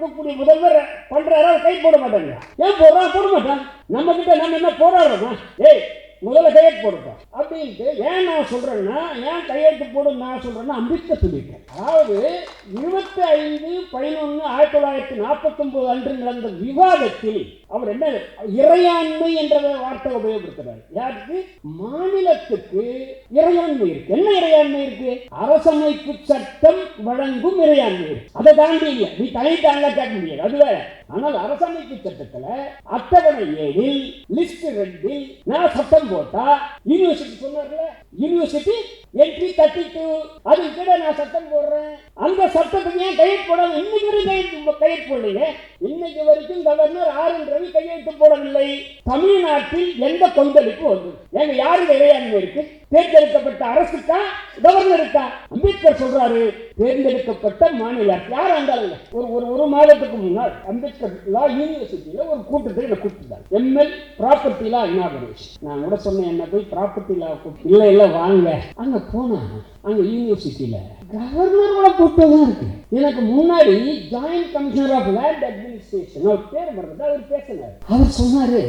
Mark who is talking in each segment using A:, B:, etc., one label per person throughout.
A: இருக்கக்கூடிய முதல்வர் பண்றாரா, கை போட மாட்டாங்க. ஏன் போடுறான்? போட மாட்டான். நம்ம கிட்ட நம்ம என்ன போராடுறோமா? ஏய் முதல்ல கையெழுத்து போடுறோம் அப்படின்ட்டு ஏன் நான் சொல்றேன்னா, ஏன் கையெழுத்து போடும் நான் சொல்றேன்னா, அம்பேத்கர் சொல்லியிருக்கேன். அதாவது 25/11/1949 அன்று நடந்த விவாதத்தில் அவர் என்ன இறையாண்மை என்ற வார்த்தை உபயோகப்படுத்துறாரு. யாருக்கு? மாநிலத்துக்கு இறையாண்மை இருக்கு. என்ன இறையாண்மை இருக்கு? அரசமைப்பு சட்டம் வழங்கும் இறையாண்மை இருக்கு. அதை தாண்டி இல்லை, நீ தனித்தாங்க கேட்க முடியாது, அது வேற. ஆனால் அரசமைப்பு சட்டத்துல அட்டவணை 7 லிஸ்ட் 2 நான் சட்டம் போட்டா, யூனிவர்சிட்டி சொன்னார்ல, யூனிவர்சிட்டி என்ட்ரி 32 அது கூட நான் சட்டம் போடுறேன். அந்த சட்டத்துக்கு ஏன் கையெழுத்து போடாம இன்னைக்கு வரைக்கும் கையெழுத்து போடலைங்க? இன்னைக்கு வரைக்கும் கவர்னர் ஆர்.என். ரவி கையெழுத்து போடவில்லை. தமிழ்நாட்டில் எந்த கொந்தளிப்பு வந்தது? எங்க யாருக்கு இறையாண்மை இருக்கு? தேர்ந்தெடுக்கப்பட்ட அரசுக்கா, கவர்னருக்கா? அம்பேத்கர் சொல்றாரு, தேர்ந்தெடுக்கப்பட்ட மாநில யார் இருந்தாலும். ஒரு மாதத்துக்கு முன்னால் அம்பேத்கர் லா யூனிவர்சிட்டியில ஒரு கூட்டத்தை என்ன கூப்பிட்டாங்க. எம்எல் ப்ராப்பர்ட்டி லா இனாகரேஷன். நான் கூட சொன்னேன், என்ன போய் ப்ராப்பர்ட்டி லா இல்ல இல்ல வாங்க. அங்க போனா அங்க யூனிவர்சிட்டியில கவர்னர் கூட கூட்டதான் இருக்கு. எனக்கு முன்னாடி joint commissioner of land administration அவர் பேர் வர்றது, அவர் பேசினார். அவர் சொன்னாரு,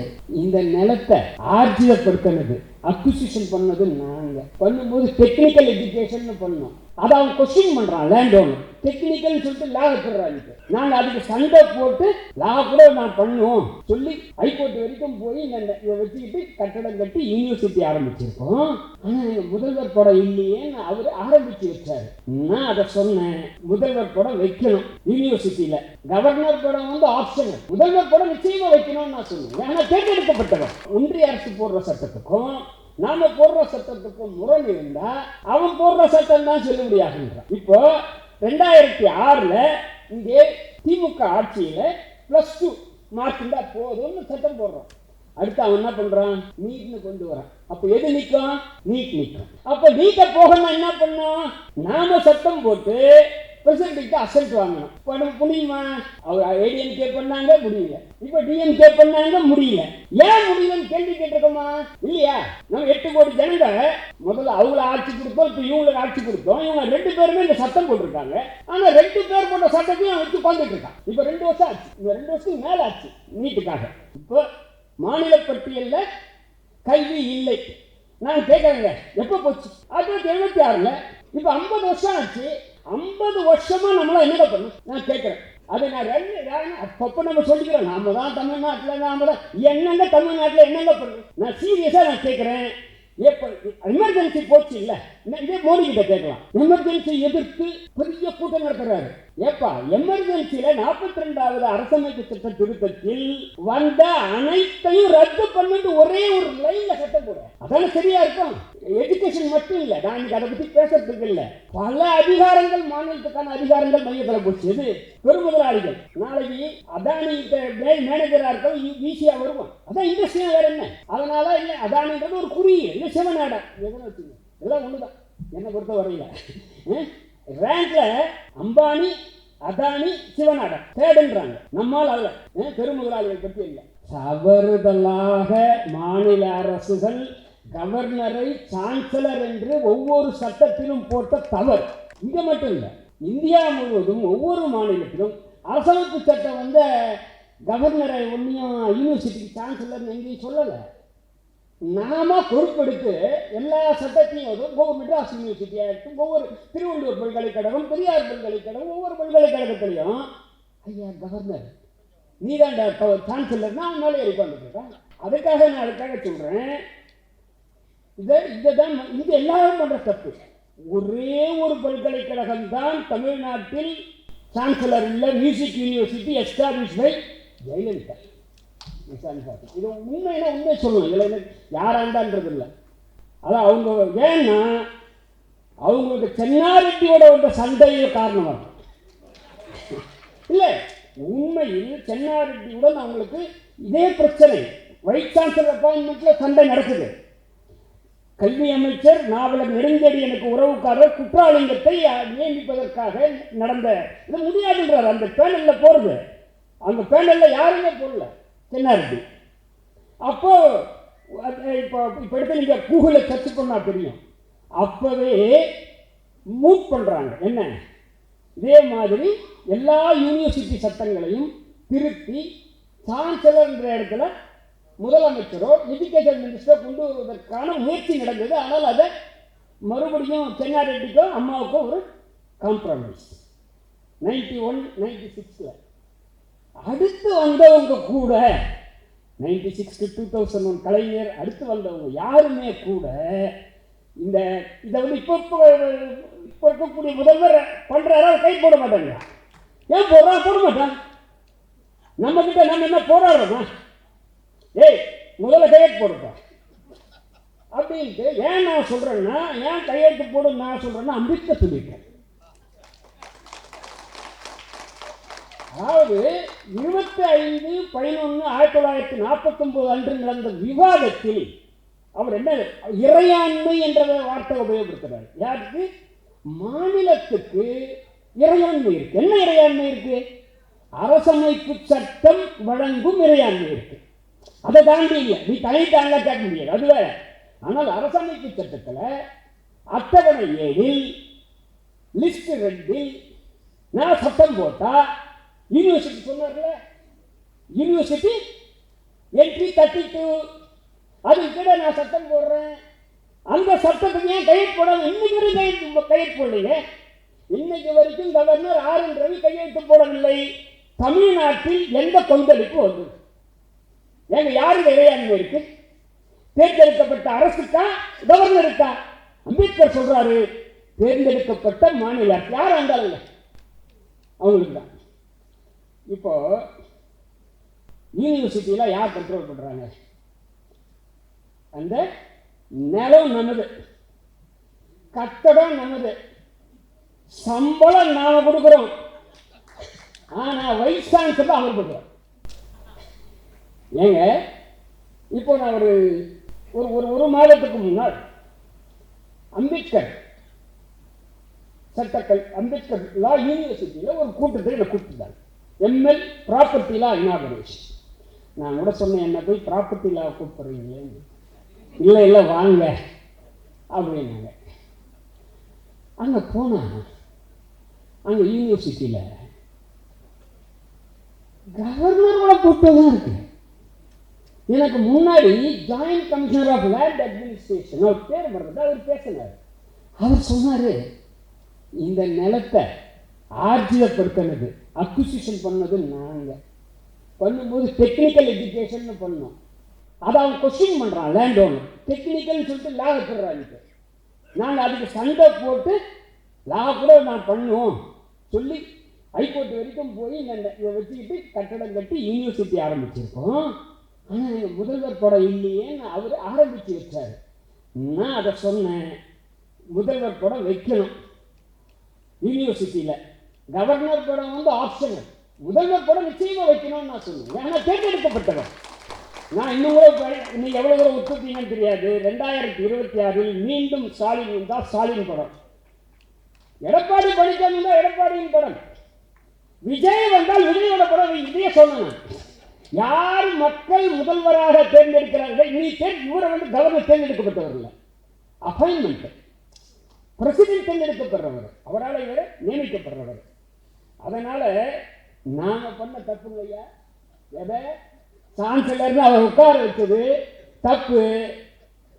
A: இந்த நிலத்தை ஆர்ஜிதப்படுத்தினது, அக்விசிஷன் பண்ணது நாங்க. பண்ணும்போது டெக்னிக்கல் எஜுகேஷன் பண்ணோம். அதை அவன் கொஸ்டின் பண்றான், லேண்ட் ஓனர் டெக்னிக்கல் சொல்லிட்டு லா வச்சிடறாங்க. நாங்க அதுக்கு சண்டை போட்டு லா கூட நான் பண்ணுவோம் சொல்லி ஹைகோர்ட் வரைக்கும் போய் இதை வச்சுக்கிட்டு கட்டடம் கட்டி யூனிவர்சிட்டி ஆரம்பிச்சிருக்கோம். ஆனா எங்க முதல்வர் படம் இல்லையேன்னு அவர் ஆரம்பிச்சு வச்சாரு. நான் அதை சொன்னேன், முதல்வர் படம் வைக்கணும் யூனிவர்சிட்டியில. கவர்னர் படம் வந்து ஆப்ஷனல், முதல்வர் படம் நிச்சயமா வைக்கணும்னு நான் சொன்னேன். ஆனா தேர்ந்தெடுக்கப்பட்டவன் ஒன்றிய அரசு போடுற சட்டத்துக்கும் நாம போடுற சட்டத்துக்கும் முரண் இருந்தா அவன் போடுற சட்டம் தான் செல்லுபடியாகின்றான். இப்போ 2006 இங்கே திமுக ஆட்சியில +2 மார்க் இருந்தா போதும்னு சட்டம் போடுறோம். அடுத்து அவன் என்ன பண்றான்? நீட்னு கொண்டு வரான். அப்ப எது நிற்கும்? நீட் நிற்கும். அப்ப நீட்ட போகணும் என்ன பண்ணும்? நாம சட்டம் போட்டு பிரசிடென்ட் அசென்ட் வாங்கணும். முடியுமா? அவர் ஏடிஎம்கே பண்ணாங்க, முடியல. இப்ப டிஎம்கே பண்ணாங்க, முடியல. ஏன் முடியலன்னு கேள்வி கேட்டிருக்கோமா? இல்லையா? நம்ம 8 கோடி ஜனங்க முதல்ல அவங்கள ஆட்சி கொடுத்தோம், இப்ப இவங்களுக்கு ஆட்சி கொடுத்தோம். இவங்க 2 பேருமே இந்த சட்டம் போட்டிருக்காங்க. ஆனா 2 பேர் போட்ட சட்டத்தையும் வச்சு உட்கார்ந்துட்டு இருக்கான். இப்ப 2 வருஷம் ஆச்சு, இந்த 2 வருஷத்துக்கு மேல ஆச்சு நீட்டுக்காக. இப்போ மாநில பட்டியல்ல கல்வி இல்லை. நான் கேட்கறேங்க, எப்ப போச்சு? 1976. இப்ப 50 வருஷம் ஆச்சு. 50 வருஷமா நம்மள என்னங்க பண்ணும்? நான் கேட்கிறேன். அதை நான் அப்பப்ப நம்ம சொல்லிக்கிறோம், நாம தான் தமிழ்நாட்டில், நாம தான் என்னங்க தமிழ்நாட்டில் என்னங்க பண்ணுறோம்? நான் சீரியஸா நான் கேட்கிறேன். எமர்ஜென்சி போச்சு இல்ல, இதே மோடி கிட்ட கேட்கலாம். எமர்ஜென்சி எதிர்த்து பெரிய கூட்டம் நடத்துறாரு. ஏப்பா, எமர்ஜென்சியில 42வது அரசமைப்பு சட்ட திருத்தத்தில் வந்த அனைத்தையும் ரத்து பண்ணிட்டு ஒரே ஒரு லைன்ல சட்டம் போட, அதான சரியா இருக்கும். எஜுகேஷன் மட்டும் இல்ல, நான் இன்னைக்கு அதை பத்தி பேசுறதுக்கு இல்ல, பல அதிகாரங்கள், மாநிலத்துக்கான அதிகாரங்கள் மையத்தில் போச்சு. எது? பெருமுதலாளிகள். நாளைக்கு அதானி மேனேஜரா இருக்க ஈஸியா வருவான். அதான் இண்டஸ்ட்ரியா வேற என்ன? அதனால இல்ல, அதானின்றது ஒரு குறியீடு, இல்ல சிவநாடா எதனா வச்சுங்க, எல்லாம் ஒண்ணுதான் என்ன பொறுத்த வரையில. ரேங்க்ல அம்பானி, அதானி, சிவநாடா தேடுன்றாங்க. நம்மால் அல்ல, பெருமுதலாளிகள் பற்றி இல்லை. தவறுதலாக மாநில அரசுகள் கவர்னரை சான்சலர் என்று ஒவ்வொரு சட்டத்திலும் போட்ட தவறு. இங்க மட்டும் இல்லை, இந்தியா முழுவதும் ஒவ்வொரு மாநிலத்திலும் அரசமைப்பு சட்டம் வந்த கவர்னரை ஒன்றையும் யூனிவர்சிட்டிக்கு சான்சலர் எங்கேயும் சொல்லலை. நாம பொறுப்பெடுத்து எல்லா சட்டத்தையும் மெட்ராஸ் யூனிவர்சிட்டியா இருக்கும், ஒவ்வொரு திருவள்ளூர் பல்கலைக்கழகம், பெரியார் பல்கலைக்கழகம், ஒவ்வொரு பல்கலைக்கழகத்திலையும் ஐயா கவர்னர் நீதாண்டா சான்சலர், நான் மேலே இருக்கான். அதுக்காக நான் அதுக்காக சொல்றேன், இதுதான் இங்க எல்லாரும் பண்ற தப்பு. ஒரே ஒரு பல்கலைக்கழகம் தான் தமிழ்நாட்டில் சான்சலர் இல்ல, music university establish by Jayalalithaa. இது உண்மையில உண்மை சொல்லணும், இதுல யாராண்டான்றது இல்லை. அதான் அவங்க ஏன்னா அவங்களுக்கு சென்னாரெட்டியோட வந்த சண்டையில் காரணமாக இல்லை. உண்மையில் சென்னாரெட்டியுடன் அவங்களுக்கு இதே பிரச்சனை. வைஸ் சான்சலர் அப்பாயின்மெண்ட்ல சண்டை நடக்குது. கல்வி அமைச்சர் நாவலர் நெடுஞ்செடி எனக்கு உறவுக்காரர் குற்றாலிங்கத்தை நியமிப்பதற்காக நடந்த இது முடியாதுன்றார். அந்த பேனல்ல போறது, அந்த பேனல்ல யாருமே போடல, சென்னாரெட்டி. அப்போ இப்போ எடுத்து நீங்க கூகுள சர்ச் பண்ணா தெரியும். அப்பவே மூவ் பண்றாங்க. என்ன இதே மாதிரி எல்லா யூனிவர்சிட்டி சட்டங்களையும் திருத்தி சான்சலர் என்ற இடத்துல முதலமைச்சரோ எஜுகேஷன் மினிஸ்டரோ கொண்டு வருவதற்கான முயற்சி நடந்தது. ஆனால் அதை மறுபடியும் சென்னாரெட்டிக்கோ அம்மாவுக்கோ ஒரு காம்ப்ரமைஸ் 91, 96 அடுத்து வந்தவங்க கூட 96 to 2001 கலைஞர் அடுத்து வந்தவங்க யாருமே கூட இந்த இதை வந்து இப்போ இருக்கக்கூடிய முதல்வர் பண்றாரா கை போட மாட்டாங்க. ஏன் போட மாட்டான்? நம்ம கிட்ட நம்ம என்ன போராடுறோமா? ஏய் முதல்ல கையெழுத்து போடுப்பா அப்படின்ட்டு ஏன் நான் சொல்றேன்னா, ஏன் கையெழுத்து போடும் நான் சொல்றேன்னா அம்பேத்கர் சொல்லியிருக்கேன். அதாவது 25/11/1949 அன்று நடந்த விவாதத்தில் அவர் என்ன இறையாண்மை என்ற வார்த்தை உபயோகப்படுத்துறாரு. யாருக்கு? மாநிலத்துக்கு இறையாண்மை இருக்கு. என்ன இறையாண்மை இருக்கு? அரசமைப்பு சட்டம் வழங்கும் இறையாண்மை இருக்கு. அதை தாண்டி இல்லை, நீ தனித்தாண்ட கேட்க முடியாது, அது வேற. ஆனால் அரசமைப்பு சட்டத்தில் அட்டவணை 7 லிஸ்ட் 2 நான் சட்டம் போட்டா யூனிவர்சிட்டி சொன்னார்ல, யூனிவர்சிட்டி என்ட்ரி 32 அது கூட நான் சட்டம் போடுறேன். அந்த சட்டத்துக்கு ஏன் கையெழுத்து போடாம இன்னைக்கு வரைக்கும் கையெழுத்து போடலைங்க. இன்னைக்கு வரைக்கும் கவர்னர் ஆர் என் ரவி கையெழுத்து போடவில்லை. தமிழ்நாட்டில் எந்த கொந்தளிப்பு வந்தது? எங்க யாருக்கு இறையாண்மை இருக்கு? தேர்ந்தெடுக்கப்பட்ட அரசுக்கா கவர்னருக்கா? அம்பேத்கர் சொல்றாரு தேர்ந்தெடுக்கப்பட்ட மாநில அரசு யார் வந்தாலும் அவங்களுக்கு தான். இப்போ யூனிவர்சிட்டியில யார் கண்ட்ரோல் பண்றாங்க? அந்த நிலம் நமது, கட்டடம் நமது, சம்பளம் நாம கொடுக்கிறோம். ஆனா வைஸ் சான்சலர் அவர் கொடுக்கிறோம். ஏங்க இப்போ நான் ஒரு மாதத்துக்கு முன்னால் அம்பேத்கர் அம்பேத்கர் லா யூனிவர்சிட்டியில் ஒரு கூட்டத்தை கூப்பிட்டாங்க. எம்எல் ப்ராப்பர்ட்டி லா இனாகரேஷன். நான் கூட சொன்னேன், என்ன போய் ப்ராப்பர்ட்டி லா கூப்பிடுறீங்களே? இல்லை வாங்க அப்படின்னாங்க. அங்கே போனால் அங்கே யூனிவர்சிட்டியில் கவர்னரோட கூப்பிட்டு தான் இருக்கு. எனக்கு முன்னாடி joint commissioner of land administration அவர் பேர் மறந்து அவர் பேசினார். அவர் சொன்னார், இந்த நிலத்தை ஆர்ஜிதப்படுத்தினது அக்விசிஷன் பண்ணது நாங்கள் பண்ணும்போது டெக்னிக்கல் எஜுகேஷன் பண்ணோம். அதை அவன் கொஸ்டின் பண்ணுறான் லேண்ட் ஓனர். டெக்னிக்கல்னு சொல்லிட்டு லா வச்சுடுறாங்க. நாங்கள் அதுக்கு சண்டை போட்டு லா கூட நான் பண்ணுவோம் சொல்லி ஹைகோர்ட் வரைக்கும் போய் இதை வச்சுக்கிட்டு கட்டடம் கட்டி யூனிவர்சிட்டி ஆரம்பிச்சிருக்கோம். ஆனால் எங்கள் முதல்வர் படம் இல்லையேன்னு அவர் ஆரம்பித்து வச்சார். நான் அதை சொன்னேன், முதல்வர் படம் வைக்கணும் யூனிவர்சிட்டியில். கவர்னர் படம் வந்து ஆப்ஷனல், முதல்வர் படம் நிச்சயமாக வைக்கணும்னு நான் சொன்னேன். ஆனால் தேர்ந்தெடுக்கப்பட்டவர் நான் இன்னும் கூட இன்னைக்கு எவ்வளோ தூரம் ஒத்துப்பீங்கன்னு தெரியாது. 2026 மீண்டும் ஸ்டாலின் வந்தால் ஸ்டாலின் படம், எடப்பாடி பழனிசாமி வந்தால் எடப்பாடியின் படம், விஜய் வந்தால் விஜயோட படம். இதையே சொன்னேன். யார் மக்கள் முதல்வராக தேர்ந்தெடுக்கிறார்கள்? இவரை வந்து கவர்னர் தேர்ந்தெடுக்கப்பட்டவர் இல்லை, அப்பாயின்மெண்ட். பிரசிடென்ட் தேர்ந்தெடுக்கப்படுறவர், அவரால் இவர் நியமிக்கப்படுறவர். அதனால நாங்கள் பண்ண தப்பு இல்லையா? எதை சான்சலர்னு அவர் உட்கார வச்சது தப்பு.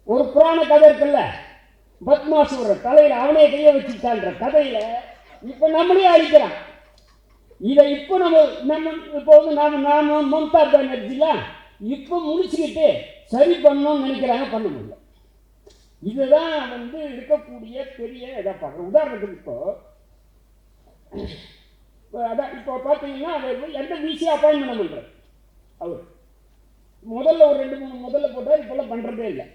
A: ஒரு புராண கதை இருக்குல்ல, பத்மாசுரர் தலையில் அவனே கைய வச்சுட்டான்ற கதையில இப்ப நம்மளே அழிக்கிறான். இதை இப்போ இப்போ வந்து நாம மம்தா பானர்ஜிலாம் இப்போ முடிச்சுக்கிட்டு சரி பண்ணணும்னு நினைக்கிறாங்க, பண்ண முடியல. இதுதான் வந்து இருக்கக்கூடிய பெரிய இதை பார்க்குறோம். உதாரணத்துக்கு இப்போ பார்த்தீங்கன்னா எந்த பிசியாக அப்பாயின்மெண்ட் பண்ணுறாரு அவர். முதல்ல ஒரு 2-3 முதல்ல போட்டார், இப்போல்லாம் பண்ணுறதே இல்லை.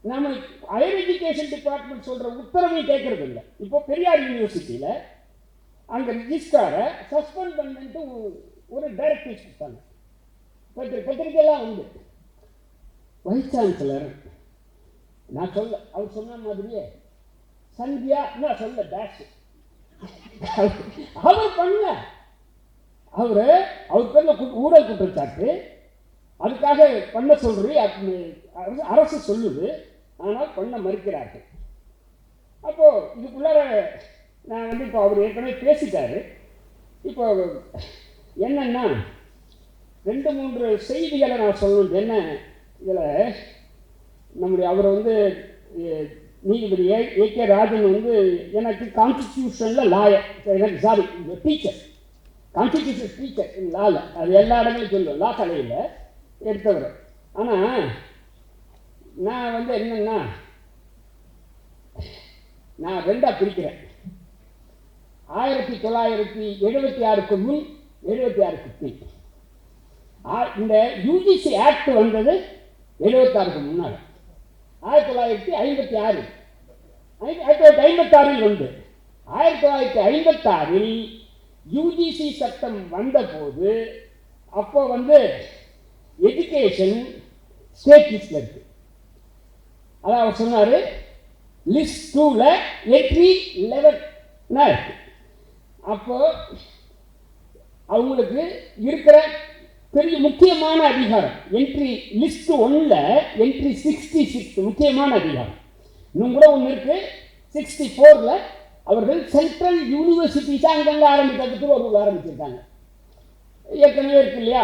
A: நம்ம ஹையர் எஜுகேஷன் டிபார்ட்மெண்ட் சொல்கிற உத்தரவை கேட்கறது இல்லை. இப்போ பெரியார் யூனிவர்சிட்டியில் அங்கே ரிஜிஸ்ட்ராரை சஸ்பெண்ட் பண்ணிட்டு ஒரு டைரக்டிவ் கொடுத்தாங்க. பத்திரிக்கையெல்லாம் வந்து வைஸ் சான்சலர் நான் அவர் சொன்ன மாதிரியே சந்தியா நான் சொல்ல டேஷ் அவர் பண்ணல. அவர் பேர்ல ஊழல் குற்றச்சாட்டு, அதுக்காக பண்ண சொல்றி அரசு சொல்லுது, ஆனால் பண்ண மறுக்கிறார்கள். அப்போ இதுக்குள்ளார நான் வந்து இப்போ அவர் ஏற்கனவே பேசிட்டாரு. இப்போ என்னன்னா 2-3 செய்திகளை நான் சொல்லணும். என்ன இதில் நம்முடைய அவர் வந்து நீதிபதி ஏ.கே. ராஜன் வந்து எனக்கு கான்ஸ்டிடியூஷனில் லாயர், எனக்கு சாரி டீச்சர், கான்ஸ்டிடியூஷன் டீச்சர் லாவில், அது எல்லா இடங்களும் சொல்லுவோம், லா கலையில் எடுத்தவர். ஆனால் நான் வந்து என்னென்னா நான் ரெண்டாக பிரிக்கிறேன். 1976க்கு முன் 76க்கு பின். இந்த யூஜிசி ஆக்ட் வந்தது 76க்கு முன்னால், 1956 1956 வந்து 1956 யூஜிசி சட்டம் வந்தபோது அப்போ வந்து எஜுகேஷன் ஸ்டேட் லிஸ்ட்ல இருக்கு. அதான் அவர் சொன்னார், லிஸ்ட் 2ல entry 11 இருக்கு. அப்போ அவங்களுக்கு இருக்கிற பெரிய முக்கியமான அதிகாரம் என்ட்ரி லிஸ்ட் 1ல என்ட்ரி 66 முக்கியமான அதிகாரம். இன்னும் கூட ஒன்று இருக்கு, 64ல அவர்கள் சென்ட்ரல் யூனிவர்சிட்டிஸ் அங்கங்க ஆரம்பிக்கிறதுக்கு ஒரு ஆரம்பிச்சிருக்காங்க. ஏற்கனவே இருக்கு இல்லையா,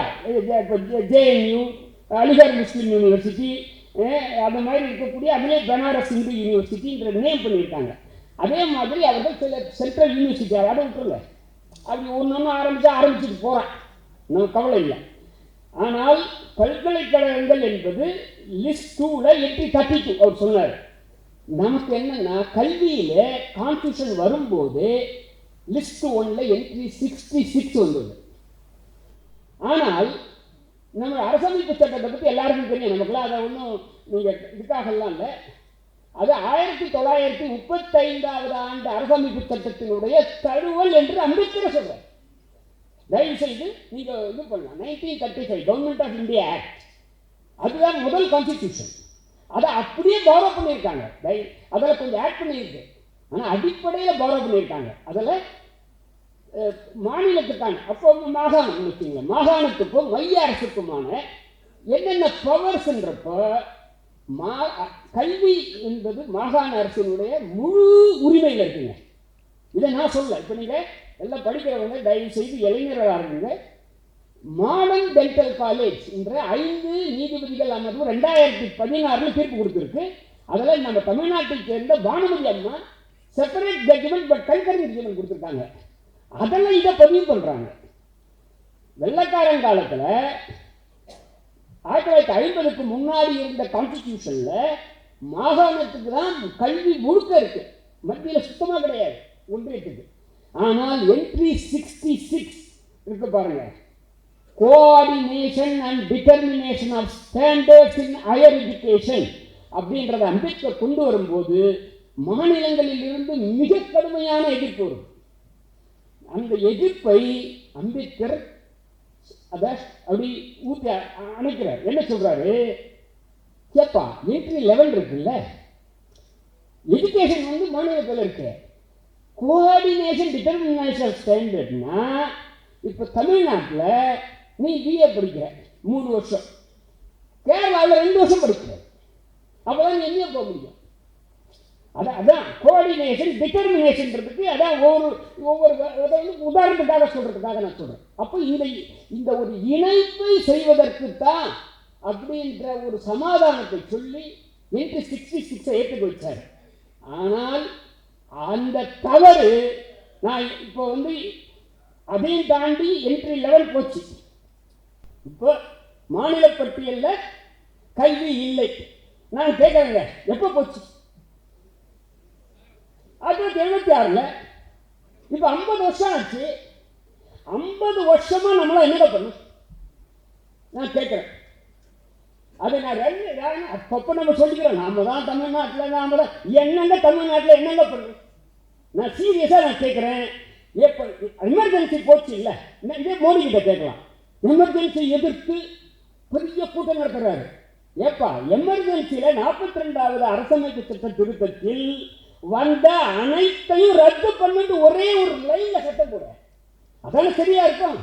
A: ஜேஎன்யூ, அலிகர் முஸ்லீம் யூனிவர்சிட்டி, அந்த மாதிரி இருக்கக்கூடிய அதிலே பனாரஸ் இந்து யூனிவர்சிட்டின்ற நேம் பண்ணியிருக்காங்க. அதே மாதிரி அவர்கள் சில சென்ட்ரல் யூனிவர்சிட்டி அதை விட்டுருங்க, அப்படி ஒன்று ஆரம்பிச்சுட்டு போகிறான், நம்ம கவலை இல்லை. ஆனால் பல்கலைக்கழகங்கள் என்பது லிஸ்ட் 2ல entry 32 அவர் சொன்னார். நமக்கு என்னன்னா கல்வியில் கான்ஸ்டியூஷன் வரும்போது லிஸ்ட் 1ல entry 66 வந்தது. ஆனால் நம்ம அரசமைப்பு சட்டத்தை பற்றி எல்லாருக்கும் தெரியும், நமக்குலாம் அதை ஒன்றும் நீங்கள் இதுக்காகலாம் இல்லை. அது 1935 ஆண்டு அரசமைப்பு சட்டத்தினுடைய தழுவல் என்று அம்பேத்கர் சொல்றார். தயவு செய்து நீங்கள் இது பண்ணலாம், 1935 கவர்மெண்ட் ஆஃப் இந்தியா ஆக்ட், அதுதான் முதல் கான்ஸ்டிடியூஷன். அதை அப்படியே பாரோ பண்ணியிருக்காங்க, அதில் கொஞ்சம் ஆட் பண்ணியிருக்கு, ஆனால் அடிப்படையில் பாரோ பண்ணியிருக்காங்க. அதில் மாநிலத்துக்கான அப்போ மாகாணம் வச்சுங்க, மாகாணத்துக்கும் மைய அரசுக்குமான என்னென்ன பவர்ஸ்ன்றப்போ கல்வி என்பது மாகாண அரசினுடைய முழு உரிமையில் இருக்குங்க. இதை நான் சொல்ல, இப்போ நீங்கள் எல்லாம் படிக்கிறவங்க தயவு செய்து இளைஞர்களாக இருங்க. மாடர்ன் டென்டல் காலேஜ் என்ற 5 நீதிபதிகள் அமர்வு 2016 தீர்ப்பு கொடுத்துருக்கு. அதில் நம்ம தமிழ்நாட்டை சேர்ந்த பானுமதி அம்மா separate judgment but concurrent judgment கொடுத்துருக்காங்க. அதெல்லாம் இதை பதிவு பண்ணுறாங்க. வெள்ளக்காரன் காலத்தில் 1950க்கு முன்னாடி இருந்த கான்ஸ்டிடியூஷனில் மாகாணத்துக்கு தான் கல்வி முழுக்க இருக்கு, மத்தியில் சுத்தமாக கிடையாது, ஒன்றியத்துக்கு. ஆனால் entry 66 இருக்கு பாருங்க, coordination and determination of standards in higher education அப்படின்றத அம்பேத்கர் கொண்டு வரும்போது மாநிலங்களில் இருந்து மிக கடுமையான எதிர்ப்பு வரும். அந்த எதிர்ப்பை அம்பேத்கர் அதை அப்படி ஊற்றி அணைக்கிறார். என்ன சொல்றாரு, கேப்பா entry 11 இருக்குல்ல, எஜுகேஷன் வந்து மாநிலத்தில் இருக்கு, கோஆர்டினேஷன் டிட்டர்மினேஷன் ஸ்டாண்டர்ட்னா இப்போ தமிழ்நாட்டில் நீ பிஏ படிக்கிற 3 வருஷம், கேரளாவில் 2 வருஷம் படிக்கிற, அப்போதான் நீ எங்கே போக முடியும். அதான் கோஆர்டினேஷன் டிட்டர்மினேஷன்றதுக்கு அதான் ஒவ்வொரு உதாரணத்துக்காக சொல்றதுக்காக நான் சொல்றேன். அப்போ இந்த ஒரு இணைப்பை செய்வதற்கு தான் அப்படின்ற ஒரு சமாதானத்தை சொல்லி entry 66 ஏற்றுக்க வச்சார். ஆனால் அந்த தவறு நான் இப்போ வந்து அதையும் தாண்டி entry 11 போச்சு. இப்போ மாநில பட்டியலில் கல்வி இல்லை. நான் கேட்குறேங்க, எப்போ போச்சு? 1976. இப்போ 50 வருஷம் ஆச்சு. 50 வருஷமா நம்மள என்னங்க பண்ணும் நான் கேட்குறேன். அதை நான் அப்பப்போ நம்ம சொல்லிக்கிறோம், நாம தான் தமிழ்நாட்டில், நாம தான் என்னங்க தமிழ்நாட்டில் என்னங்க பண்ணும். நான் சீரியஸாக நான் கேட்குறேன், எப்போ எமர்ஜென்சி போச்சு இல்லை, இதே மோடி கிட்ட கேட்கலாம். எமர்ஜென்சி எதிர்த்து பெரிய கூட்டம் நடத்துறாரு. ஏப்பா எமர்ஜென்சியில் 42வது அரசமைப்பு சட்ட திருத்தத்தில் வந்த அனைத்தையும் ரத்து பண்ணிட்டு ஒரே ஒரு லைன்ல சட்டம் போட, அதான சரியா இருக்கும்.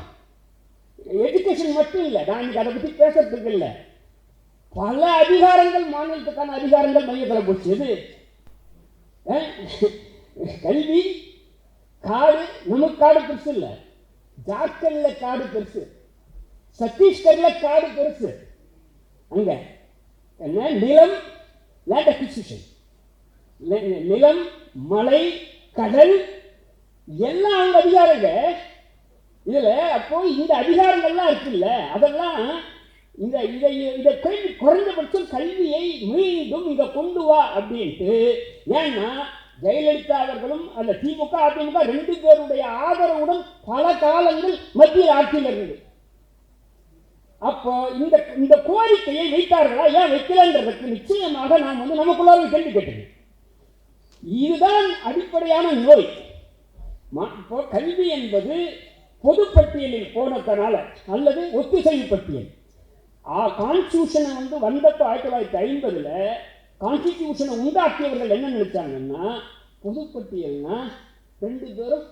A: எஜுகேஷன் மட்டும் இல்லை, நான் இன்னைக்கு அதை பற்றி பேசுறதுக்கு இல்லை, பல அதிகாரங்கள் மாநிலத்துக்கான அதிகாரங்கள் மையத்தில் போச்சு. எது கல்வி, காடு நமக்கு காடு பெருசு இல்லை, ஜார்க்கண்ட்ல காடு பெருசு, சத்தீஸ்கர்ல காடு பெருசு. அங்க என்ன நிலம், லேண்ட் அக்விசிஷன், நிலம், மலை, கடல் எல்லாம் அவங்க அதிகாரங்க இதுல. அப்போ இந்த அதிகாரங்கள்லாம் இருக்குல்ல, அதெல்லாம் இந்த இதை குறைந்தபட்சம் கல்வியை மீண்டும் இங்க கொண்டு வா அப்படின்ட்டு. ஏன்னா ஜெயலலிதா அவர்களும் அந்த திமுக அதிமுக 2 பேருடைய ஆதரவுடன் பல காலங்கள் மத்திய ஆட்சியில் இருந்தது. அப்போ இந்த கோரிக்கையை வைத்தார்களா, ஏன் வைக்கலன்றதுக்கு நிச்சயமாக நாம் நமக்குள்ளார கேள்வி கேட்டது. இதுதான் அடிப்படையான நோய். இப்போ கல்வி என்பது பொதுப்பட்டியலில் போனதனால அல்லது ஒத்திசைவு பட்டியல். கான்ஸ்டியூஷனை வந்தப்போ 1950 கான்ஸ்டிடியூஷனை உண்டாக்கியவர்கள் என்ன நினைச்சாங்கன்னா, பொதுப்பட்டியல்னா 2 பேரும்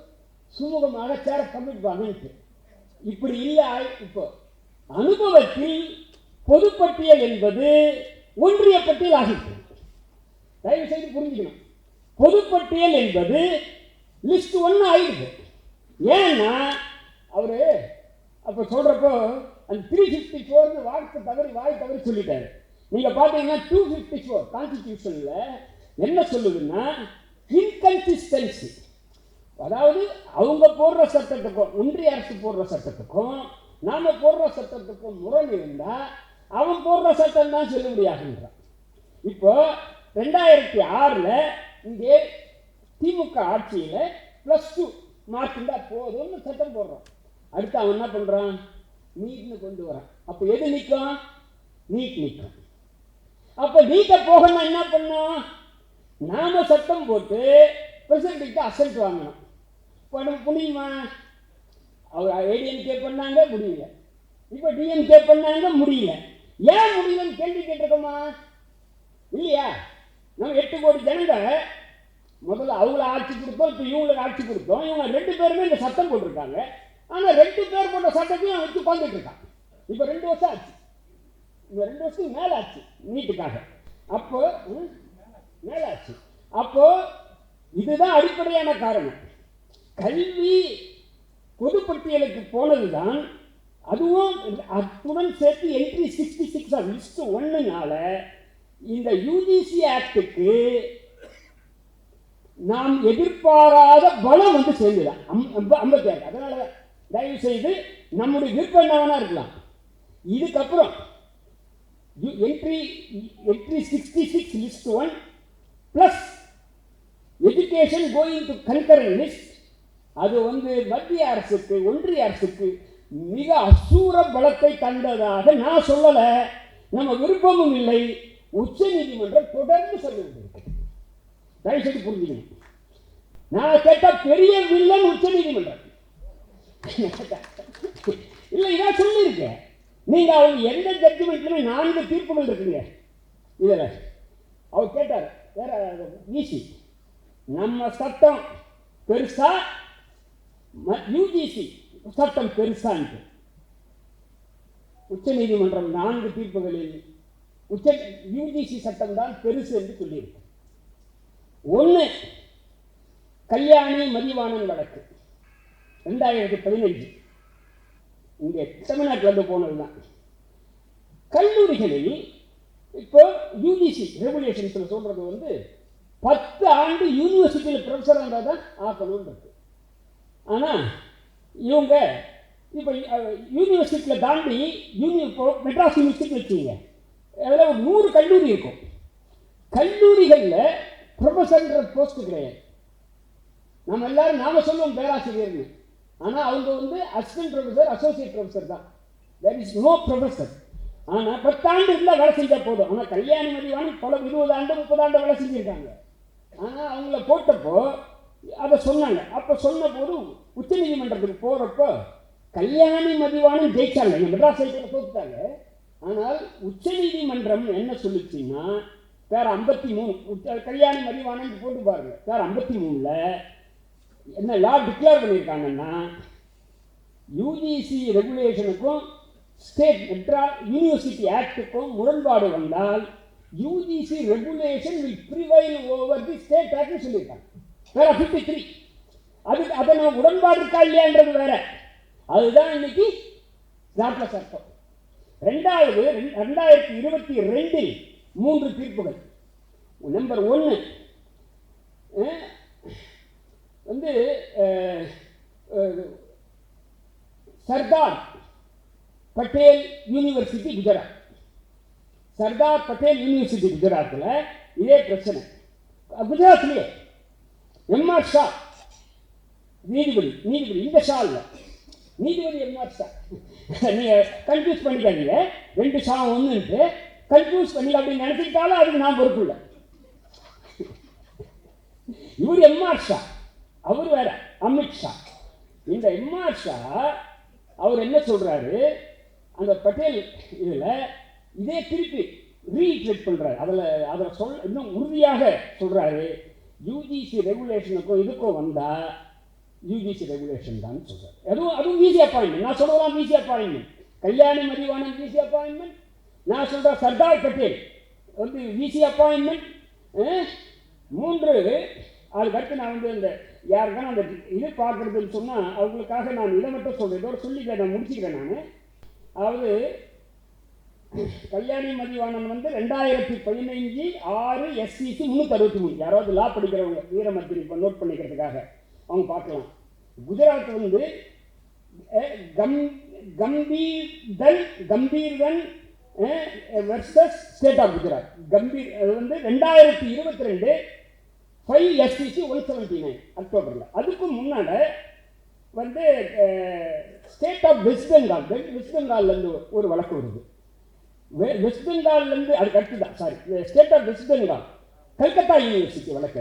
A: சுமூகமாக சேர பண்ணிட்டு. இப்படி இல்லை. இப்போ அனுபவத்தில் பொதுப்பட்டியல் என்பது ஒன்றிய பட்டியல் ஆகிட்டு. தயவு செய்து புரிஞ்சுக்கணும், பொதுப்பட்டியல் என்பது லிஸ்ட் 1 ஆயிடுது. ஏன்னா அவரு அப்போ சொல்றப்போ அந்த 354 வாய் தவறி சொல்லிட்டாரு. நீங்க பாத்தீங்கன்னா 254 கான்ஸ்டிடியூஷன்ல என்ன சொல்லுதுன்னா, இன்கன்சிஸ்டன்சி. அதாவது அவங்க போடுற சட்டத்துக்கும் ஒன்றிய அரசு போடுற சட்டத்துக்கும் நாம போடுற சட்டத்துக்கும் முரண் இருந்தா அவன் போடுற சட்டம் தான் செல்லுபடியாகின்றான். இப்போ 2006 இங்கே திமுக ஆட்சியில +2 மார்க் இருந்தா போதும்னு சட்டம் போடுறோம். அடுத்து அவன் என்ன பண்றான், நீட்னு கொண்டு வரான். அப்ப எது நிற்கும், நீட் நிற்கும். அப்ப நீட்ட போகணும் என்ன பண்ணும், நாம சட்டம் போட்டு பிரசிடென்ட் அசல்ட் வாங்கணும். முடியுமா? அவர் ஏடிஎம்கே பண்ணாங்க, முடியல. இப்ப டிஎம்கே பண்ணாங்க, முடியல. ஏன் முடியலன்னு கேள்வி கேட்டிருக்கோமா இல்லையா? நம்ம 8 கோடி ஜனங்க முதல்ல அவங்கள ஆட்சி கொடுத்தோம், இப்போ இவங்களுக்கு ஆட்சி கொடுத்தோம். இவங்க 2 பேருமே இந்த சட்டம் போட்டிருக்காங்க. ஆனால் 2 பேர் போட்ட சட்டத்தையும் வச்சு உட்காந்துட்டு இருக்கான். இப்போ 2 வருஷம் ஆச்சு, இந்த 2 வருஷத்துக்கு மேலே ஆச்சு நீட்டுக்காக. அப்போ மேலாச்சு. அப்போ இதுதான் அடிப்படையான காரணம். கல்வி பொதுப்பட்டியலுக்கு போனதுதான். அதுவும் அத்துடன் சேர்த்து என்ட்ரி 66 லிஸ்ட் 1னால இந்த யூஜிசி ஆக்டுக்கு நாம் எதிர்பாராத பலம் சேர்ந்துதான் 56. அதனால தயவு செய்து நம்முடைய விருப்பம் என்னவா இருக்கலாம். இதுக்கப்புறம் entry 66 list 1 plus education going to concurrent list. அது மத்திய அரசுக்கு ஒன்றிய அரசுக்கு மிக அசூர பலத்தை தந்ததாக நான் சொல்லல, நம்ம விருப்பமும் இல்லை. உச்ச நீதிமன்றம் தொடர்ந்து சொல்லிவிட்டு தயவுசெய்து புரிஞ்சுக்கணும். நான் கேட்ட பெரிய வில்லன் உச்ச நீதிமன்றம் இல்லை, இதான் சொல்லியிருக்கேன். நீங்க அவங்க எந்த ஜட்ஜ்மெண்ட்லுமே 4 தீர்ப்புகள் இருக்குங்க. இதில் அவர் கேட்டார் வேற ஈசி, நம்ம சட்டம் பெருசா யூஜிசி சட்டம் பெருசான்ட்டு. உச்ச நீதிமன்றம் 4 தீர்ப்புகளில் யூஜிசி சட்டம் தான் பெருசு என்று சொல்லியிருக்கு. 1 கல்யாணி மதிவாணன் வழக்கு 2015 இங்கே தமிழ்நாட்டில் போனதுதான். கல்லூரிகளில் இப்போ யூஜிசி ரெகுலேஷன்ஸில் சொல்றது 10 ஆண்டு யூனிவர்சிட்டியில் ப்ரொஃபஸராக இருந்தால் தான் ஆக்கணும்னு இருக்கு. ஆனால் இவங்க இப்போ யூனிவர்சிட்டியில் தாண்டி மெட்ராஸ் யூனிவர்சிட்டி வச்சுங்க, அதில் ஒரு 100 கல்லூரி இருக்கும். கல்லூரிகளில் ப்ரொஃபஸர்ன்ற போஸ்ட் கிடையாது. நம்ம எல்லாரும் நாம சொல்லுவோம் பேராசிரியர்னு, ஆனால் அவங்க அசிஸ்டன்ட் ப்ரொஃபஸர் அசோசியேட் ப்ரொஃபஸர் தான். There is no professor. ஆனால் 10 ஆண்டு இருந்தால் வேலை செஞ்சால் போதும். ஆனால் கல்யாணி மதிவாணன் பல 20 ஆண்டு 30 ஆண்டு வேலை செஞ்சுருக்காங்க. ஆனால் அவங்கள போட்டப்போ அதை சொன்னாங்க. அப்போ சொன்ன போது உச்ச நீதிமன்றத்துக்கு போகிறப்போ கல்யாணி மதிவாணன் ஜெயிச்சாங்க, மெட்ராஸ் ஹைகோர்ட்டில் தோத்துட்டாங்க. ஆனால் உச்ச நீதிமன்றம் என்ன சொல்லிச்சுன்னா பேர் 53 கல்யாணி மதிவாணன் போட்டு பாருங்க. பேர் 53ல் என்ன லா டிக்ளேர் பண்ணியிருக்காங்கன்னா, யூஜிசி ரெகுலேஷனுக்கும் ஸ்டேட் யூனிவர்சிட்டி ஆக்டுக்கும் முரண்பாடு வந்தால் UGC regulation will prevail over the state act சொல்லியிருக்காங்க. பேரா 53. அதுக்கு அதை நான் உடன்பாடு இருக்கா இல்லையான்றது வேற. அதுதான் இன்னைக்கு நாட்டில் சட்டம். 2022 3 தீர்ப்புகள். நம்பர் 1 வந்து சர்தார் பட்டேல் யூனிவர்சிட்டி குஜராத். சர்தார் பட்டேல் யூனிவர்சிட்டி குஜராத்தில் இதே பிரச்சனை. குஜராத்லேயே எம்ஆர் ஷா நீதிபதி இந்த ஷா இல்லை, நீதிபதி எம்ஆர் ஷா. நீங்கள் கன்ஃபியூஸ் பண்ணிக்காதீங்க, 2 ஷா ஒன்றுன்ட்டு கன்ஃபியூஸ் பண்ணி அப்படின்னு நினைச்சிக்கிட்டாலும் அதுக்கு நான் பொறுப்பு இல்லை. இவர் எம்ஆர் ஷா, அவர் வேற அமித் ஷா. இந்த எம்ஆர் ஷா அவர் என்ன சொல்றாரு, அந்த பட்டேல் இதில் இதே திருப்பி ரீட்ரேட் பண்றாரு. அதில் இன்னும் உறுதியாக சொல்றாரு, யூஜிசி ரெகுலேஷனுக்கும் இதுக்கும் வந்தா யூஜிசி ரெகுலேஷன் தான் சொல்றாரு. அதுவும் ஈஸி அப்பாயின்மெண்ட். நான் சொல்றதெல்லாம் easy appointment. Kalyani Mathivanan easy appointment. நான் சொல்ற சர்தார் பட்டேல் வந்து ஈஸி அப்பாயின்மெண்ட். 3 அதுக்கடுத்து நான் வந்து இந்த யாருக்கான அந்த இது பார்க்குறதுன்னு சொன்னால் அவங்களுக்காக நான் இதை மட்டும் சொல்கிறேன். இதோட சொல்லிக்கிறேன், நான் முடிச்சுக்கிறேன். நான் அதாவது கல்யாணி மதிவாணன் வந்து 2015 6 SCC 363. யாராவது லா படிக்கிறவங்க வீரமத்திரி இப்போ நோட் பண்ணிக்கிறதுக்காக அவங்க பார்க்கலாம். குஜராத் வந்து கம்பீர்தன் versus state of Gujarat. Gambhir அது வந்து 2022 5 SCC 179 அக்டோபரில். அதுக்கு முன்னாடி வந்து ஸ்டேட் ஆஃப் வெஸ்ட் பெங்கால்லேருந்து ஒரு வழக்கு வருது. வெஸ்ட் பெங்கால்லேருந்து அதுக்கு அடுத்து தான் state of West Bengal Calcutta university வழக்கு.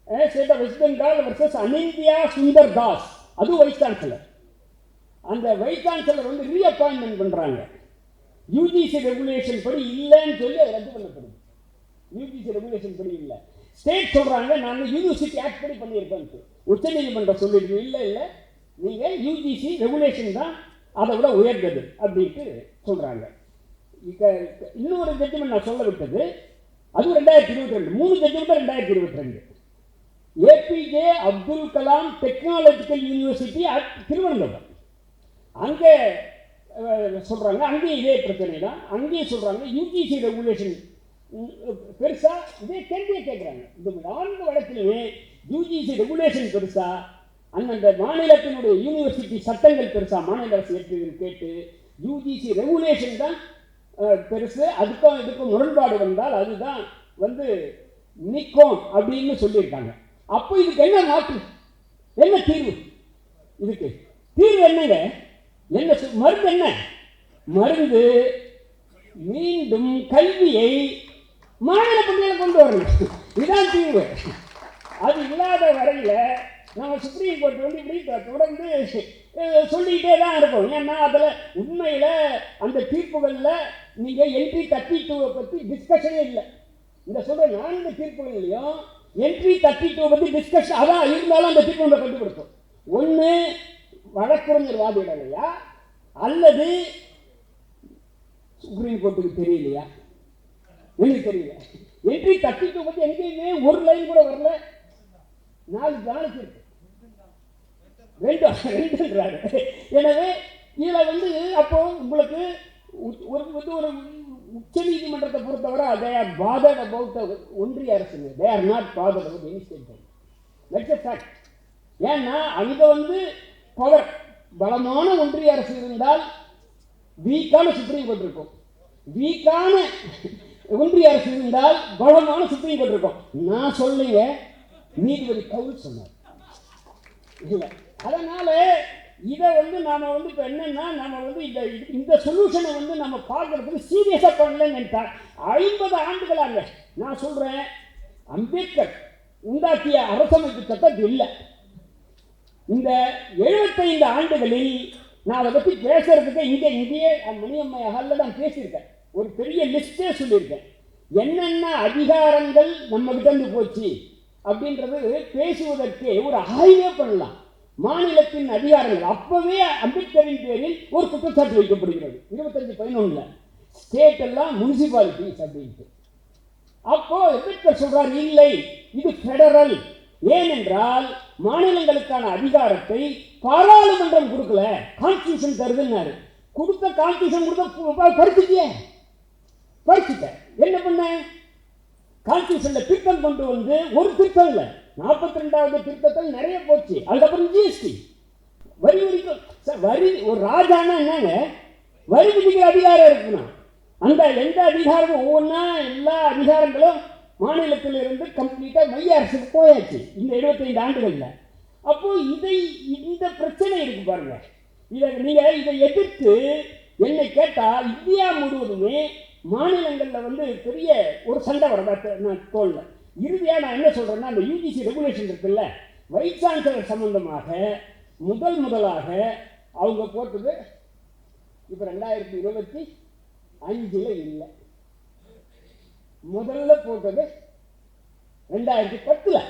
A: அது state of West Bengal versus Anindya Sundar Das, அதுவும் வைஸ் சான்சலர். அந்த வைஸ் சான்சலர் வந்து ரீஅப்பாயின்மெண்ட் பண்ணுறாங்க. யூஜிசி ரெகுலேஷன் படி இல்லைன்னு சொல்லி அது ரத்து பண்ணப்படுது. யூஜிசி ரெகுலேஷன் படி இல்லை. ஸ்டேட் சொல்கிறாங்க நாங்கள் யூனிவர்சிட்டி ஆக்ட் படி பண்ணியிருக்கோம். உச்சநீதிமன்றம் சொல்லியிருக்கு, இல்லை நீங்கள் யூஜிசி ரெகுலேஷன் தான் அதை விட உயர்ந்தது அப்படின்ட்டு சொல்கிறாங்க. இன்னொரு ஜட்ஜ்மெண்ட் நான் சொல்ல விட்டது, அதுவும் 2022 3 judgment 2022. APJ Abdul Kalam technological university at Thiruvananthapuram. அங்கே சொல்கிறாங்க, அங்கேயும் இதே பிரச்சனை தான். அங்கேயும் சொல்கிறாங்க யூஜிசி ரெகுலேஷன் பெருசா, இதே கேள்வியை கேட்குறாங்க. இந்த 4 வழக்கிலுமே யூஜிசி ரெகுலேஷன் பெருசா, அந்தந்த மாநிலத்தினுடைய யூனிவர்சிட்டி சட்டங்கள் பெருசா, மாநில அரசு ஏற்றுதுன்னு கேட்டு யூஜிசி ரெகுலேஷன் தான் பெருசு. அதுக்கும் இதுக்கும் முரண்பாடு வந்தால் அதுதான் வந்து நிற்கும் அப்படின்னு சொல்லியிருக்காங்க. அப்போ இதுக்கு என்ன மாற்று, என்ன தீர்வு? இதுக்கு தீர்வு என்னங்க? என்ன மருந்து? என்ன மருந்து? மீண்டும் கல்வியை மாநில பள்ளியில் கொண்டு வரணும். இதுதான் தீர்வு. அது இல்லாத வரையில் நம்ம சுப்ரீம் கோர்ட் வந்து இப்படி தொடர்ந்து சொல்லிக்கிட்டே தான் இருப்போம். ஏன்னா அதில் உண்மையில் அந்த தீர்ப்புகளில் நீங்கள் என்ட்ரி 32 பற்றி டிஸ்கஷனே இல்லை. இந்த சொல்கிற 4 தீர்ப்புகள்லையும் என்ட்ரி 32 பற்றி டிஸ்கஷன் அதான் இருந்தாலும் அந்த தீர்ப்பு நம்ம கண்டுபிடிக்கும். ஒன்று வழக்கறிஞர் வாதிடலையா, அல்லது சுப்ரீம் கோர்ட்டுக்கு தெரியலையா? எனக்கு தெரியல. என்ட்ரி 32 பற்றி எங்கேயுமே ஒரு லைன் கூட வரல. 4 நாளைக்கு இருக்கு, 2ன்றாரு. எனவே இதில் வந்து அப்போ உங்களுக்கு ஒரு உச்ச நீதிமன்றத்தை பொறுத்தவரை they are bothered about the ஒன்றிய அரசு. they are not bothered about any state government. that's a fact. ஏன்னா அங்கே வந்து பவர் பலமான ஒன்றிய அரசு இருந்தால் வீக்கான சுப்ரீம் கோர்ட் இருக்கும், வீக்கான ஒன்றிய அரசு இருந்தால் பலமான சுப்ரீம் கோர்ட் இருக்கும். நான் சொல்லுங்க, நீதிபதி கவுல் சொன்னார் இல்லை. அதனால இதை வந்து நாம வந்து இப்போ என்னன்னா நம்ம வந்து இந்த சொல்யூஷனை வந்து நம்ம பார்க்கறதுக்கு சீரியஸாக பண்ணலன்னு நினைத்தார். 50 ஆண்டுகளாக நான் சொல்றேன், அம்பேத்கர் உண்டாக்கிய அரசமைப்பு சட்டம் இல்லை. இந்த 75 ஆண்டுகளில் நான் அதை பற்றி பேசுறதுக்கு இங்கேயே மணியம்மை ஹாலில் நான் பேசியிருக்கேன். ஒரு பெரிய லிஸ்டே சொல்லியிருக்கேன். என்னென்ன அதிகாரங்கள் நம்ம கிட்ட இருந்து போச்சு அப்படின்றது பேசுவதற்கு ஒரு ஆய்வே பண்ணலாம். மாநிலத்தின் அதிகாரங்கள் அப்பவே அம்பேத்கரின் பேரில் ஒரு குற்றச்சாட்டு வைக்கப்படுகிறது 25/11 ஸ்டேட் எல்லாம் முனிசிபாலிட்டிஸ் அப்படின்ட்டு. அப்போ அம்பேத்கர் சொல்றாரு, இல்லை இது பெடரல், ஏனென்றால் மாநிலங்களுக்கான அதிகாரத்தை பாராளுமன்றம் கொடுக்கல, கான்ஸ்டியூஷன் தருதுன்னாரு. கொடுத்த கான்ஸ்டியூஷன் கொடுத்த படிச்சுட்ட என்ன பண்ண? கான்ஸ்டியூஷன்ல திருத்தம் கொண்டு வந்து ஒரு திருத்தம் இல்லை, 42வது திருத்தத்தில் நிறைய போச்சு. அதுக்கப்புறம் ஜிஎஸ்டி, வரி விதிக்கும். வரி ஒரு ராஜானா என்னங்க, வரி விதிக்கிற அதிகாரம் இருக்குன்னா அந்த எந்த அதிகாரமும் ஒவ்வொன்றா எல்லா அதிகாரங்களும் மாநிலத்தில் இருந்து கம்ப்ளீட்டா மைய அரசுக்கு போயாச்சு இந்த 75 ஆண்டுகள்ல. அப்போ இந்த பிரச்சனை இருக்கு பாருங்க. இதை எதிர்த்து என்னை கேட்டா இந்தியா முழுவதுமே மாநிலங்கள்ல பெரிய ஒரு சண்டை வரதா நான் தோல்ல. இறுதியா நான் என்ன சொல்றேன்னா, அந்த யூஜிசி ரெகுலேஷன் இருக்குல்ல, வைஸ் சான்சலர் சம்பந்தமாக முதலாக அவங்க போட்டது இப்ப 2025 இல்லை, முதல்ல போட்டது 2010.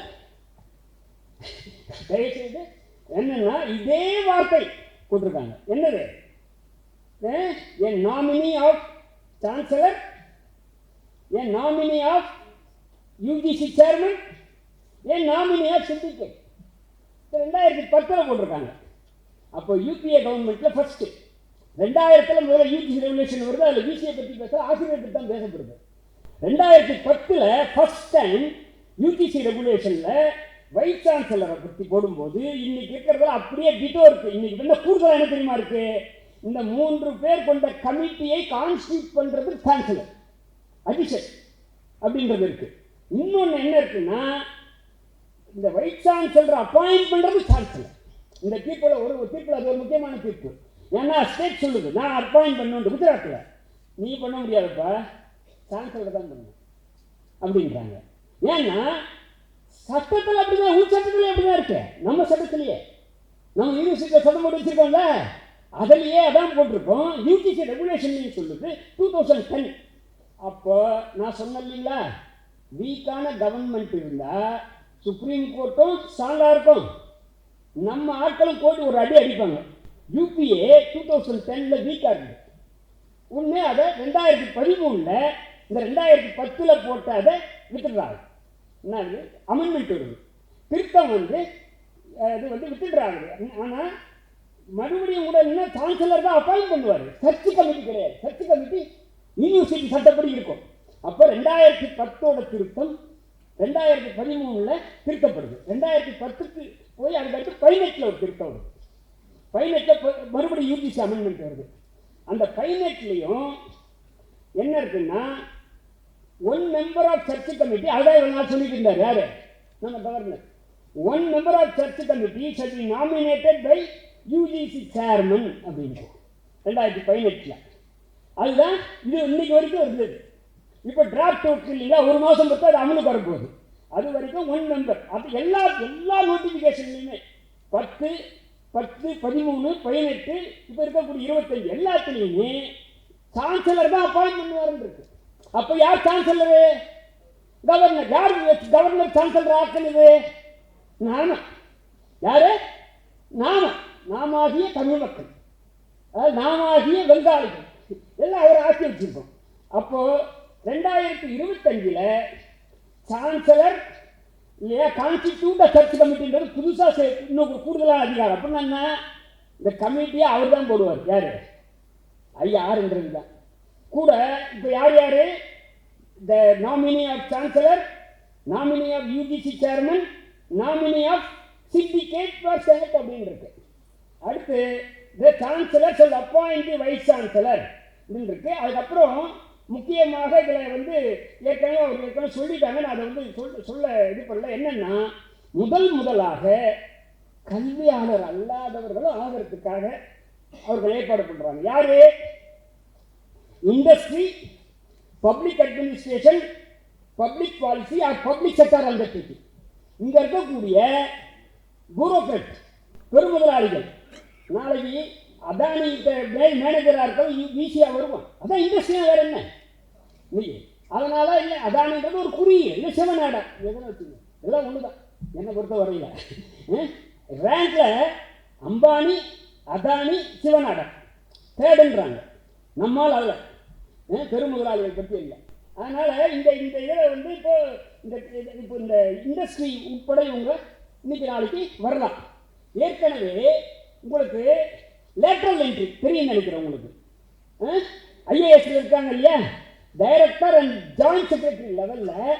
A: தயவுசெய்து என்னன்னா இதே வார்த்தை போட்டிருக்காங்க. என்னது? a nominee of chancellor, a nominee of UGC chairman, a nominee of syndicate. 2010 போட்டிருக்காங்க. அப்போ யூபிஏ கவர்மெண்ட்ல ஃபர்ஸ்ட் 2000 முதல்ல யூஜிசி ரெகுலேஷன் வருது. அதில் யூசியை பற்றி பேச ஆசிரியர் தான் பேசப்படுது. 2010 ஃபர்ஸ்ட் டைம் யூஜிசி ரெகுலேஷன்ல வைஸ் சான்சலரை பற்றி போடும்போது இன்னைக்கு இருக்கிறதுல அப்படியே டிட்டோ இருக்கு. இன்னைக்கு என்ன கூடுதலாக என்ன தெரியுமா இருக்கு? இந்த 3 பேர் கொண்ட கமிட்டியை கான்ஸ்டியூட் பண்றது சான்சலர் அடிஷன் அப்படின்றது இருக்கு. இன்னொன்னு என்ன இருக்குன்னா, இந்த வைஸ் சான்சலர் அப்பாயிண்ட் பண்றது சான்சலர். இந்த தீர்ப்புல ஒரு தீர்ப்புல அது ஒரு முக்கியமான தீர்ப்பு. ஏன்னா ஸ்டேட் சொல்லுது நான் அப்பாயிண்ட் பண்ணணும், குஜராத்தில் நீ பண்ண முடியாதுப்பா, சான்சலர் தான் பண்ணணும் அப்படின்றாங்க. ஏன்னா சட்டத்தில் அப்படிதான், உள் சட்டத்திலே அப்படிதான் இருக்கு. நம்ம சட்டத்திலேயே நம்ம யூனிவர்சிட்டியில் சட்டம் போட்டு வச்சிருக்கோம்ல, அதிலேயே அதான் போட்டிருக்கோம். யூஜிசி ரெகுலேஷன் சொல்லுது 2010. அப்போ நான் சொன்னேன் இல்லைங்களா, வீக்கான கவர்மெண்ட் இருந்தா சுப்ரீம் கோர்ட்டும் ஸ்ட்ராங்கா இருக்கும், நம்ம ஆட்களும் கோர்ட் ஒரு அடி அடிப்பாங்க. யூபிஏ 2010 வீக்கா இருக்கு. உடனே அதை 2013 இந்த 2010 போட்டு அதை விட்டுடுறாங்க. என்ன அமெண்ட்மெண்ட் வருது, திருத்தம் அது விட்டுடுறாங்க. ஆனால் மறுபடியும் கூட என்ன சான்சலர் தான் அப்பாயிண்ட் பண்ணுவார், சர்ச் கமிட்டி கிடையாது. சர்ச் கமிட்டி யூனிவர்சிட்டி சட்டப்படி இருக்கும். அப்போ 2010 திருத்தம் 2013 திருத்தப்படுது. 2010க்கு போய் அதுக்கடுத்து 18 ஒரு திருத்தம் வருது. 18 மறுபடியும் யூஜிசி அமெண்ட்மெண்ட் வருது. அந்த 18 என்ன இருக்குன்னா, 1 member of church committee, அதான் நான் சொல்லிட்டு இருந்தார் யாரு, நம்ம governor. 1 member of church committee shall be nominated by UGC chairman அப்படின்னு 2018. அதுதான் இது இன்னைக்கு வரைக்கும் இருந்தது. இப்போ டிராஃப்ட் இருக்கு இல்லைங்களா, ஒரு மாதம் பற்றி அது அமலுக்கு வரப்போகுது. அது வரைக்கும் 1 member. அது எல்லா நோட்டிஃபிகேஷன்லையுமே 10, 13, 18 இப்போ இருக்கக்கூடிய 25 எல்லாத்துலேயுமே சான்சலர் தான் அப்பாயிண்ட் பண்ணுவாருன்னு இருக்கு. அப்போ யார் சான்சலரு? கவர்னர். யார் கவர்னர் சான்சலர் ஆக்குனது? நாம. யாரு? நாமாகிய தமிழ் மக்கள், நாமாகிய பெங்காலிகள் எல்லாம் அவரை ஆக்கி வச்சிருக்கோம். அப்போ 2025 சான்சலர் இல்லையா, கான்ஸ்டிடியூட் சர்ச் கமிட்டின்றது புதுசாக இன்னும் கூடுதலான அதிகாரம். அப்படின்னா என்ன, இந்த கமிட்டியை அவர் தான் போடுவார். யாரு? ஐயாருன்றது தான் கூட. இப்போ யார் the nominee of chancellor, nominee of UGC chairman, nominee of syndicate for senate அப்படின்னு இருக்கு. அடுத்து the chancellor shall appoint the vice chancellor அப்படின்னு இருக்கு. அதுக்கப்புறம் முக்கியமாக இதில் ஏற்கனவே அவர் சொல்லிட்டாங்க, நான் அதை சொல்ல இது பண்ணல. என்னன்னா, முதலாக கல்வியாளர் அல்லாதவர்களும் ஆகிறதுக்காக அவர்கள் ஏற்பாடு பண்றாங்க. யாரு? Industry, public administration, public policy or public sector undertaking. இங்க இருக்கக்கூடிய பியூரோக்ராட் பெருமுதலாளிகள் நாளைக்கு அதானி மேனேஜராக இருக்க ஈஸியா வருவான். அதான் இண்டஸ்ட்ரியா வேற என்ன. அதனால இல்லை, அதானின்றது ஒரு குறியீடு, இல்லை சிவநாடா எதனா வச்சுங்க, எல்லாம் ஒண்ணுதான் என்னை பொறுத்த வரையில. ரேங்க்ல அம்பானி, அதானி, சிவநாடா தேர்டுன்றாங்க. நம்மால் அல்ல, பெருமுதலாளிகள் பற்றி இல்லை. அதனால் இந்த இதில் வந்து இப்போ இந்த இண்டஸ்ட்ரி உட்பட இவங்க இன்னைக்கு நாளைக்கு வரலாம். ஏற்கனவே உங்களுக்கு லேட்ரல் என்ட்ரி தெரியும் நினைக்கிறேன். உங்களுக்கு ஐஏஎஸ்ல இருக்காங்க இல்லையா, டைரக்டர் அண்ட் ஜாயிண்ட் செக்ரட்டரி லெவலில்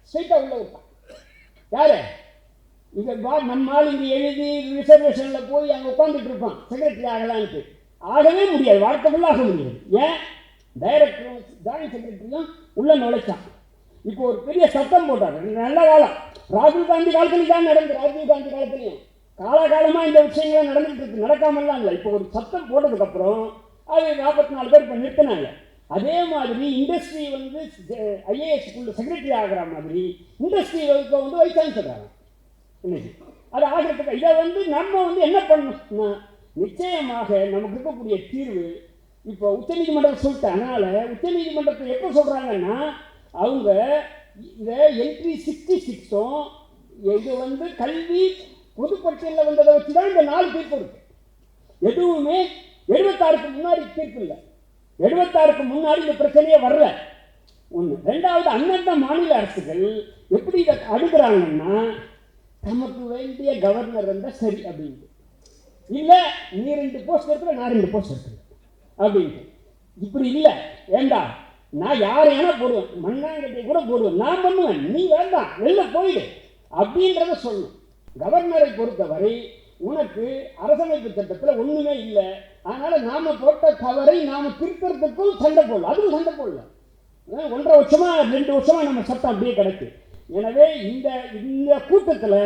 A: ஸ்ட்ரெயிட்டாக உள்ள விட்டான். யார் இங்கே நம்மால் இங்கே எழுதி ரிசர்வேஷனில் போய் அங்கே உட்காந்துட்டு இருப்பான் செக்ரட்டரி ஆகலான்ட்டு. ஆகவே முடியாது, வாழ்க்கை ஃபுல்லாக ஆக முடியாது. ஏன்? டைரக்டரும் ஜாயிண்ட் செக்ரட்டரியும் உள்ள நுழைச்சான். இப்போ ஒரு பெரிய சத்தம் போட்டார். நல்ல காலம், ராகுல் காந்தி காலத்துலையும் தான் நடந்தது. ராஜீவ் காந்தி காலத்துலையும் காலகாலமாக இந்த விஷயங்கள்லாம் நடந்துகிட்டு இருக்கு, நடக்காமலாம் இல்லை. இப்போ ஒரு சத்தம் போட்டதுக்கப்புறம் அது 44 பேர் இப்போ நிறுத்தினாங்க. அதே மாதிரி இண்டஸ்ட்ரி வந்து ஐஏஎஸ்க்குள்ள செக்ரட்டரி ஆகிற மாதிரி இண்டஸ்ட்ரி இப்போ வந்து வைஸ் சான்சலர் இன்னைக்கு அது ஆகிறதுக்கு இதை வந்து நம்ம வந்து என்ன பண்ணணும்னா, நிச்சயமாக நமக்கு இருக்கக்கூடிய தீர்வு இப்போ உச்சநீதிமன்றம் சொல்லிட்டு. அதனால் உச்சநீதிமன்றத்தை எப்போ சொல்கிறாங்கன்னா, அவங்க இதை என்ட்ரி 66ம் இது வந்து கல்வி பொதுப்பட்டியலில் வந்ததை வச்சு தான் இந்த 4 தீர்ப்பு இருக்கு. எதுவுமே 76க்கு முன்னாடி தீர்ப்பு இல்லை. 76க்கு முன்னாடி இந்த பிரச்சனையே வரல. ஒன்று. ரெண்டாவது, அந்தந்த மாநில அரசுகள் எப்படி இதை அடுக்கிறாங்கன்னா, நமக்கு வேண்டிய கவர்னர் இருந்தால் சரி அப்படின்ட்டு, இல்லை நீ 2 போஸ்ட் எடுத்துல நான் 2 போஸ்ட் எடுத்துருக்கேன் அப்படின்ட்டு. இப்படி இல்லை, வேண்டாம் நான் யாரையானா போடுவேன், மண்ணாங்கட்டியை கூட போடுவேன், நான் பண்ணுவேன், நீ வேண்டாம் வெளில போயிடு அப்படின்றத சொல்லணும். கவர்னரை பொறுத்தவரை உனக்கு அரசமைப்பு சட்டத்தில் ஒன்றுமே இல்லை. அதனால் நாம் போட்ட தவறை நாம் திருத்தறதுக்கும் சண்டை போடலாம், அதுவும் சண்டை போடலாம். 1.5 வருஷமா 2 வருஷமா நம்ம சட்டம் அப்படியே கிடக்கு. எனவே இந்த கூட்டத்தில்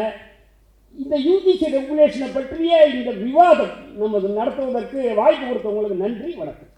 A: இந்த யூஜிசி ரெகுலேஷனை பற்றிய இந்த விவாதம் நமது நடத்துவதற்கு வாய்ப்பு கொடுத்தவங்களுக்கு நன்றி, வணக்கம்.